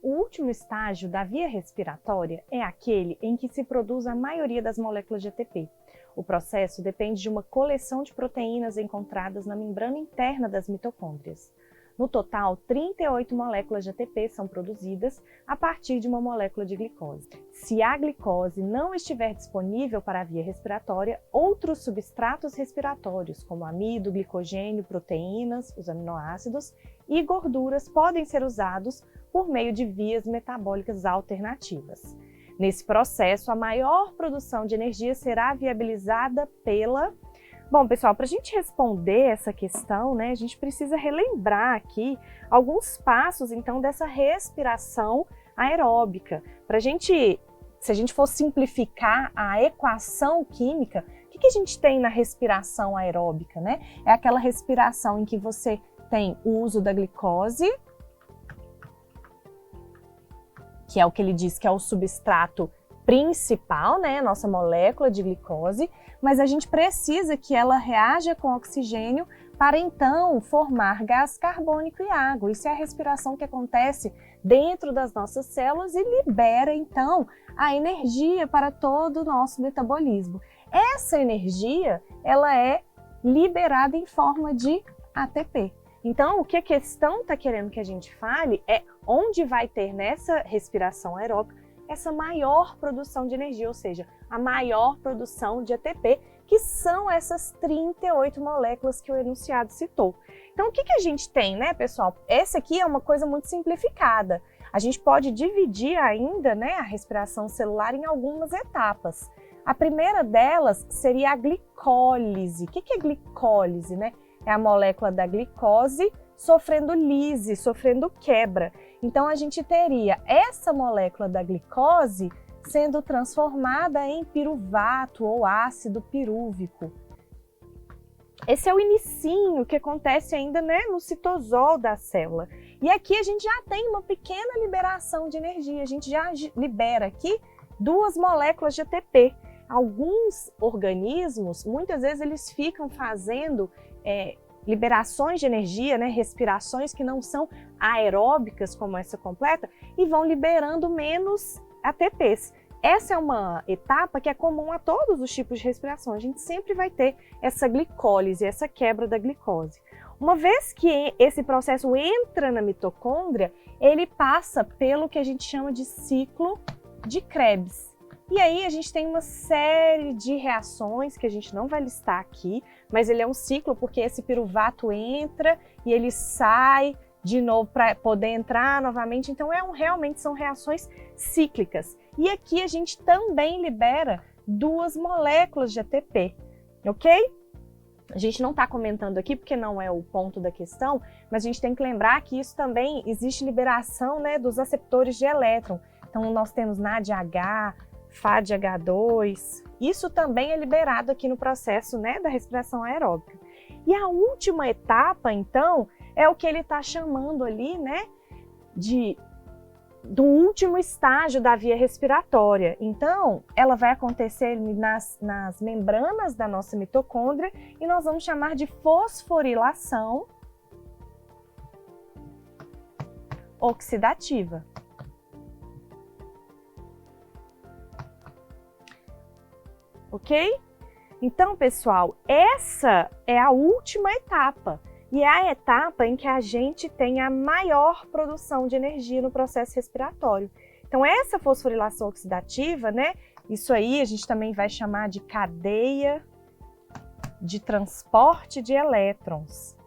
O último estágio da via respiratória é aquele em que se produz a maioria das moléculas de ATP. O processo depende de uma coleção de proteínas encontradas na membrana interna das mitocôndrias. No total, 38 moléculas de ATP são produzidas a partir de uma molécula de glicose. Se a glicose não estiver disponível para a via respiratória, outros substratos respiratórios, como amido, glicogênio, proteínas, os aminoácidos e gorduras, podem ser usados por meio de vias metabólicas alternativas. Nesse processo, a maior produção de energia será viabilizada pela... Bom, pessoal, para a gente responder essa questão, né, a gente precisa relembrar aqui alguns passos, então, dessa respiração aeróbica. Se a gente for simplificar a equação química, o que a gente tem na respiração aeróbica, né? É aquela respiração em que você tem o uso da glicose, que é o que ele diz que é o substrato principal, né, nossa molécula de glicose, mas a gente precisa que ela reaja com oxigênio para então formar gás carbônico e água. Isso é a respiração que acontece dentro das nossas células e libera então a energia para todo o nosso metabolismo. Essa energia, ela é liberada em forma de ATP. Então, o que a questão está querendo que a gente fale é onde vai ter nessa respiração aeróbica essa maior produção de energia, ou seja, a maior produção de ATP, que são essas 38 moléculas que o enunciado citou. Então, o que a gente tem, né, pessoal? Essa aqui é uma coisa muito simplificada. A gente pode dividir ainda, né, a respiração celular em algumas etapas. A primeira delas seria a glicólise. O que é glicólise, né? É a molécula da glicose sofrendo lise, sofrendo quebra. Então, a gente teria essa molécula da glicose sendo transformada em piruvato ou ácido pirúvico. Esse é o inicinho que acontece ainda, né, no citosol da célula. E aqui a gente já tem uma pequena liberação de energia. A gente já libera aqui 2 moléculas de ATP. Alguns organismos, muitas vezes eles ficam fazendo liberações de energia, né, respirações que não são aeróbicas como essa completa e vão liberando menos ATPs. Essa é uma etapa que é comum a todos os tipos de respiração. A gente sempre vai ter essa glicólise, essa quebra da glicose. Uma vez que esse processo entra na mitocôndria, ele passa pelo que a gente chama de ciclo de Krebs. E aí a gente tem uma série de reações que a gente não vai listar aqui, mas ele é um ciclo porque esse piruvato entra e ele sai de novo para poder entrar novamente. Então realmente são reações cíclicas. E aqui a gente também libera 2 moléculas de ATP, ok? A gente não está comentando aqui porque não é o ponto da questão, mas a gente tem que lembrar que isso também existe liberação, né, dos aceptores de elétron. Então nós temos NADH, FADH2, isso também é liberado aqui no processo, né, da respiração aeróbica. E a última etapa, então, é o que ele está chamando ali, né, do último estágio da via respiratória. Então, ela vai acontecer nas membranas da nossa mitocôndria e nós vamos chamar de fosforilação oxidativa. Ok? Então, pessoal, essa é a última etapa e é a etapa em que a gente tem a maior produção de energia no processo respiratório. Então, essa fosforilação oxidativa, né? Isso aí a gente também vai chamar de cadeia de transporte de elétrons.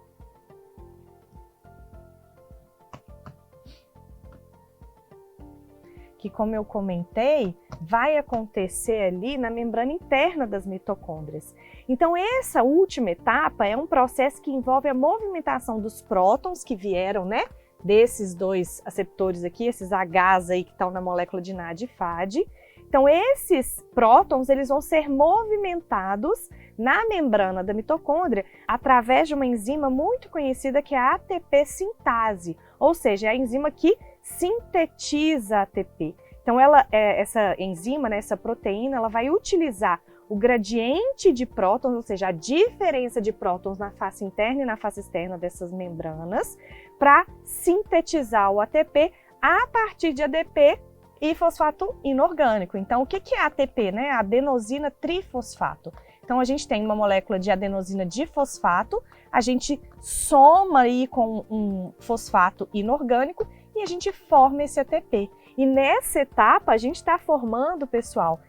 Que, como eu comentei, vai acontecer ali na membrana interna das mitocôndrias. Então, essa última etapa é um processo que envolve a movimentação dos prótons que vieram, né, desses 2 aceptores aqui, esses Hs aí que estão na molécula de NAD e FAD. Então, esses prótons, eles vão ser movimentados na membrana da mitocôndria através de uma enzima muito conhecida que é a ATP sintase, ou seja, é a enzima que sintetiza ATP. Então, essa enzima, né, essa proteína, ela vai utilizar o gradiente de prótons, ou seja, a diferença de prótons na face interna e na face externa dessas membranas, para sintetizar o ATP a partir partir de ADP e fosfato inorgânico. Então, o que é ATP, né? Adenosina trifosfato. Então, a gente tem uma molécula de adenosina difosfato, a gente soma aí com um fosfato inorgânico e a gente forma esse ATP. E nessa etapa, a gente está formando, pessoal,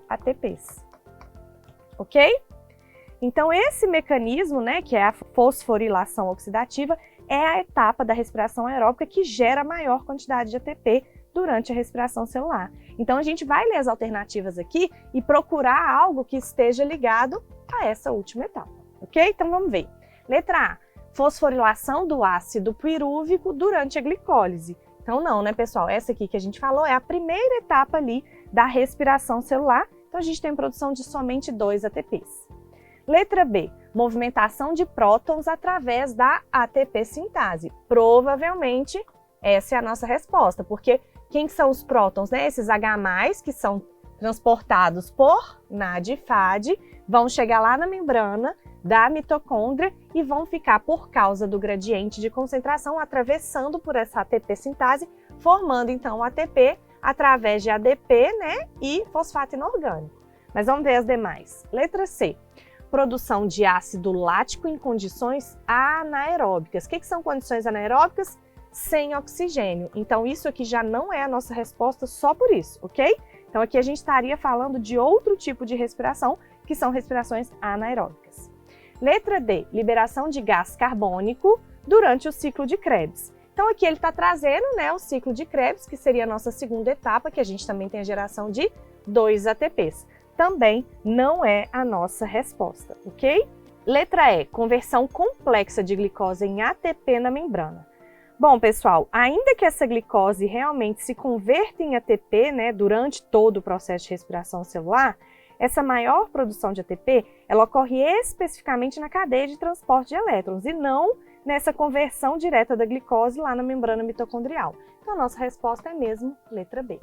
ATPs. Ok? Então, esse mecanismo, né, que é a fosforilação oxidativa, é a etapa da respiração aeróbica que gera maior quantidade de ATP durante a respiração celular. Então, a gente vai ler as alternativas aqui e procurar algo que esteja ligado a essa última etapa, ok? Então, vamos ver. Letra A, fosforilação do ácido pirúvico durante a glicólise. Então, não, né, pessoal? Essa aqui que a gente falou é a primeira etapa ali da respiração celular. Então, a gente tem produção de somente 2 ATPs. Letra B, movimentação de prótons através da ATP sintase. Provavelmente, essa é a nossa resposta, porque quem são os prótons, né? Esses H+, que são transportados por NAD e FAD, vão chegar lá na membrana da mitocôndria e vão ficar, por causa do gradiente de concentração, atravessando por essa ATP sintase, formando então o ATP através de ADP, né? E fosfato inorgânico. Mas vamos ver as demais. Letra C, produção de ácido lático em condições anaeróbicas. O que são condições anaeróbicas? Sem oxigênio. Então, isso aqui já não é a nossa resposta só por isso, ok? Então, aqui a gente estaria falando de outro tipo de respiração, que são respirações anaeróbicas. Letra D, liberação de gás carbônico durante o ciclo de Krebs. Então, aqui ele está trazendo, né, o ciclo de Krebs, que seria a nossa segunda etapa, que a gente também tem a geração de 2 ATPs. Também não é a nossa resposta, ok? Letra E, conversão complexa de glicose em ATP na membrana. Bom, pessoal, ainda que essa glicose realmente se converta em ATP, né, durante todo o processo de respiração celular, essa maior produção de ATP, ela ocorre especificamente na cadeia de transporte de elétrons e não nessa conversão direta da glicose lá na membrana mitocondrial. Então, a nossa resposta é mesmo letra B.